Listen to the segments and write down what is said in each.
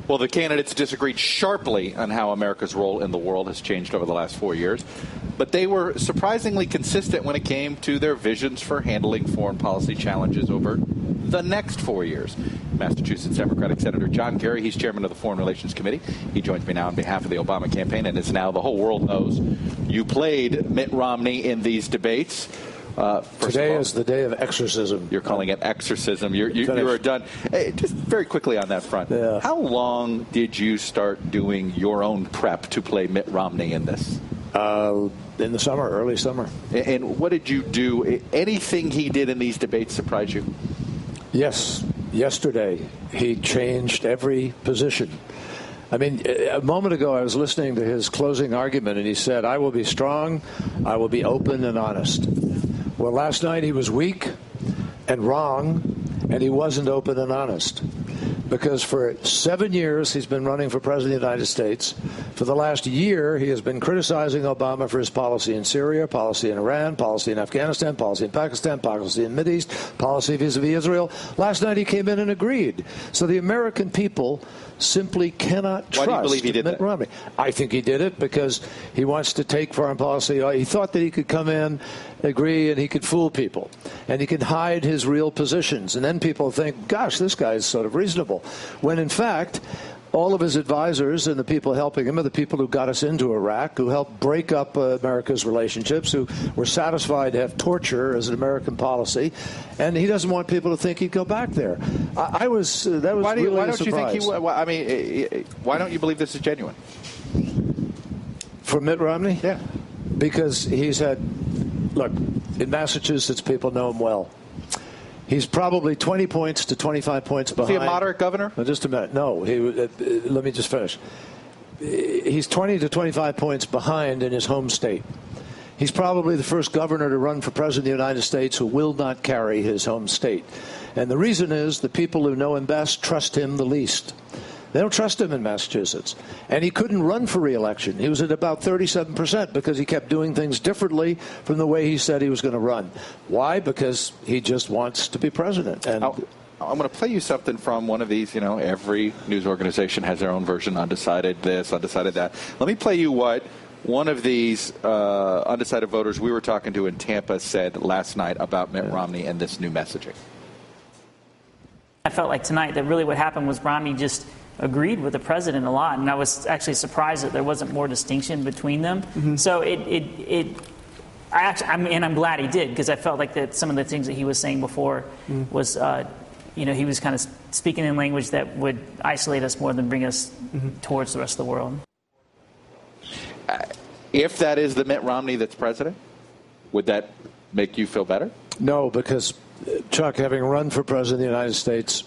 Well, the candidates disagreed sharply on how America's role in the world has changed over the last 4 years, but they were surprisingly consistent when it came to their visions for handling foreign policy challenges over the next 4 years. Massachusetts Democratic Senator John Kerry, he's chairman of the Foreign Relations Committee. He joins me now on behalf of the Obama campaign, and is now the whole world knows you played Mitt Romney in these debates. Today is the day of exorcism. You're calling it exorcism. You are done. Hey, just very quickly on that front, how long did you start doing your own prep to play Mitt Romney in this? In the summer, early summer. And what did you do? Anything he did in these debates surprise you? Yes. Yesterday, he changed every position. I mean, a moment ago, I was listening to his closing argument, and he said, I will be strong, I will be open and honest. Well, last night he was weak and wrong, and he wasn't open and honest. Because for 7 years he's been running for president of the United States. For the last year, he has been criticizing Obama for his policy in Syria, policy in Iran, policy in Afghanistan, policy in Pakistan, policy in the Middle East, policy vis-a-vis Israel. Last night he came in and agreed. So the American people simply cannot trust Why do you believe he did Mitt Romney. I think he did it because he wants to take foreign policy. He thought that he could come in, agree, and he could fool people. And he could hide his real positions. And then people think, gosh, this guy is sort of reasonable. When in fact, all of his advisors and the people helping him are the people who got us into Iraq, who helped break up America's relationships, who were satisfied to have torture as an American policy, and he doesn't want people to think he'd go back there. That was really a surprise. Why don't you believe this is genuine? For Mitt Romney? Yeah. Because he's had, look, in Massachusetts, people know him well. He's probably 20 points to 25 points behind. Is he a moderate governor? Just a minute. No. Let me just finish. He's 20 to 25 points behind in his home state. He's probably the first governor to run for president of the United States who will not carry his home state. And the reason is the people who know him best trust him the least. They don't trust him in Massachusetts. And he couldn't run for re-election. He was at about 37% because he kept doing things differently from the way he said he was going to run. Why? Because he just wants to be president. And I'm going to play you something from one of these. Every news organization has their own version, undecided this, undecided that. Let me play you what one of these undecided voters we were talking to in Tampa said last night about Mitt Romney and this new messaging. I felt like tonight that really what happened was Romney just agreed with the president a lot, and I was actually surprised that there wasn't more distinction between them. Mm-hmm. So I'm glad he did, because I felt like that some of the things that he was saying before was, he was kind of speaking in language that would isolate us more than bring us towards the rest of the world. If that is the Mitt Romney that's president, would that make you feel better? No, because, Chuck, having run for president of the United States,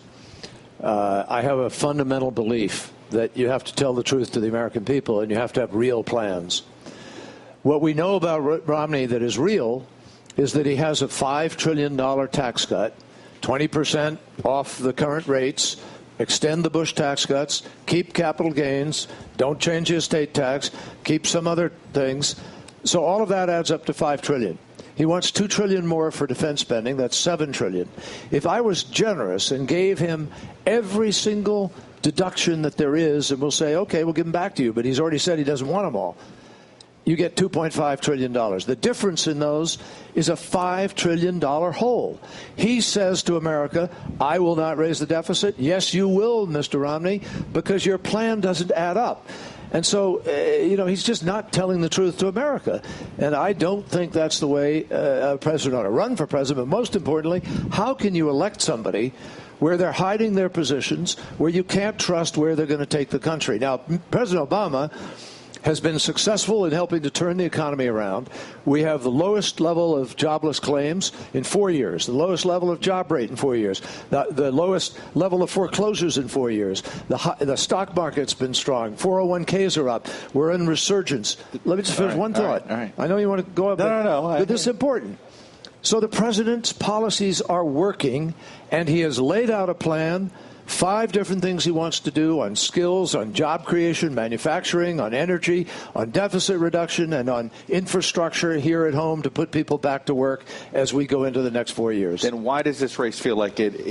I have a fundamental belief that you have to tell the truth to the American people and you have to have real plans. What we know about Romney that is real is that he has a $5 trillion tax cut, 20% off the current rates, extend the Bush tax cuts, keep capital gains, don't change the estate tax, keep some other things. So all of that adds up to $5 trillion. He wants $2 trillion more for defense spending. That's $7 trillion. If I was generous and gave him every single deduction that there is, and we'll say, okay, we'll give him back to you, but he's already said he doesn't want them all, you get $2.5 trillion. The difference in those is a $5 trillion hole. He says to America, I will not raise the deficit. Yes, you will, Mr. Romney, because your plan doesn't add up. And so, he's just not telling the truth to America. And I don't think that's the way a president ought to run for president. But most importantly, how can you elect somebody where they're hiding their positions, where you can't trust where they're going to take the country? Now, President Obama has been successful in helping to turn the economy around. We have the lowest level of jobless claims in 4 years, the lowest level of job rate in 4 years, the lowest level of foreclosures in 4 years. The stock market's been strong. 401ks are up. We're in resurgence. Let me just finish one thought. All right. I know you want to go up, but this is important. So the president's policies are working, and he has laid out a plan, 5 different things he wants to do on skills, on job creation, manufacturing, on energy, on deficit reduction, and on infrastructure here at home to put people back to work as we go into the next 4 years. Then why does this race feel like it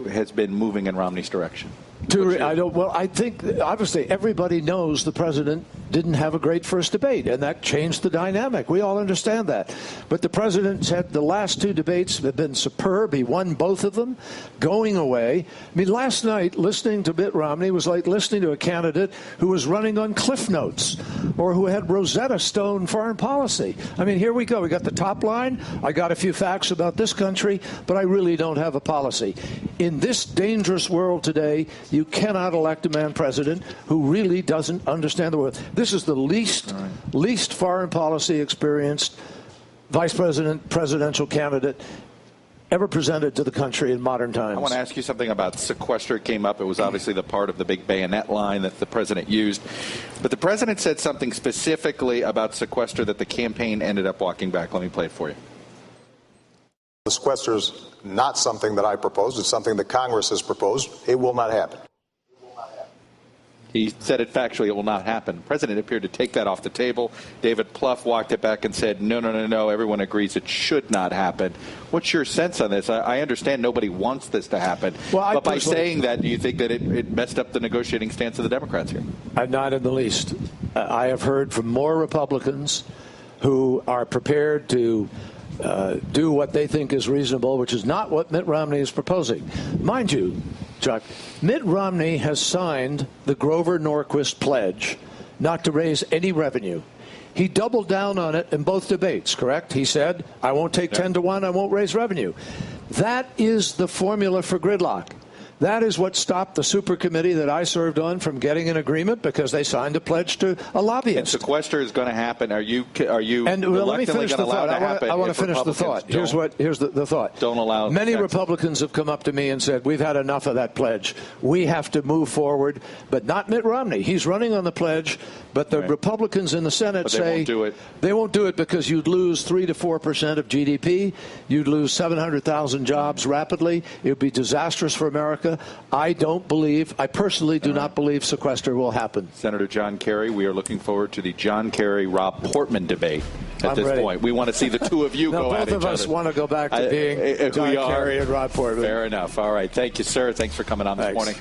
has been moving in Romney's direction? I think obviously everybody knows the president didn't have a great first debate, and that changed the dynamic. We all understand that. But the president said the last two debates have been superb. He won both of them. Going away. I mean, last night, listening to Mitt Romney was like listening to a candidate who was running on Cliff Notes or who had Rosetta Stone foreign policy. I mean, here we go. We got the top line. I got a few facts about this country, but I really don't have a policy. In this dangerous world today, you cannot elect a man president who really doesn't understand the world. This is the least foreign policy experienced presidential candidate ever presented to the country in modern times. I want to ask you something about sequester. It came up. It was obviously the part of the big bayonet line that the president used. But the president said something specifically about sequester that the campaign ended up walking back. Let me play it for you. The sequester is not something that I proposed. It's something that Congress has proposed. It will not happen. He said it factually, it will not happen. The president appeared to take that off the table. David Plouffe walked it back and said, no, everyone agrees it should not happen. What's your sense on this? I understand nobody wants this to happen. But by saying that, do you think that it messed up the negotiating stance of the Democrats here? Not in the least. I have heard from more Republicans who are prepared to do what they think is reasonable, which is not what Mitt Romney is proposing. Mind you, Chuck, Mitt Romney has signed the Grover Norquist pledge not to raise any revenue. He doubled down on it in both debates, correct? He said, I won't take 10 to 1, I won't raise revenue. That is the formula for gridlock. That is what stopped the super committee that I served on from getting an agreement because they signed a pledge to a lobbyist. And sequester is going to happen. Are you and let me finish the thought. I want to finish the thought. Here's the thought. Don't allow. Many Republicans have come up to me and said, we've had enough of that pledge. We have to move forward. But not Mitt Romney. He's running on the pledge. But the Republicans in the Senate say won't do it. They won't do it because you'd lose 3 to 4% of GDP. You'd lose 700,000 jobs rapidly. It would be disastrous for America. I personally do not believe sequester will happen. Senator John Kerry, we are looking forward to the John Kerry-Rob Portman debate at this point. We want to see the two of you go at each other. Both of us want to go back to being John Kerry and Rob Portman. Fair enough. All right. Thank you, sir. Thanks for coming on this morning.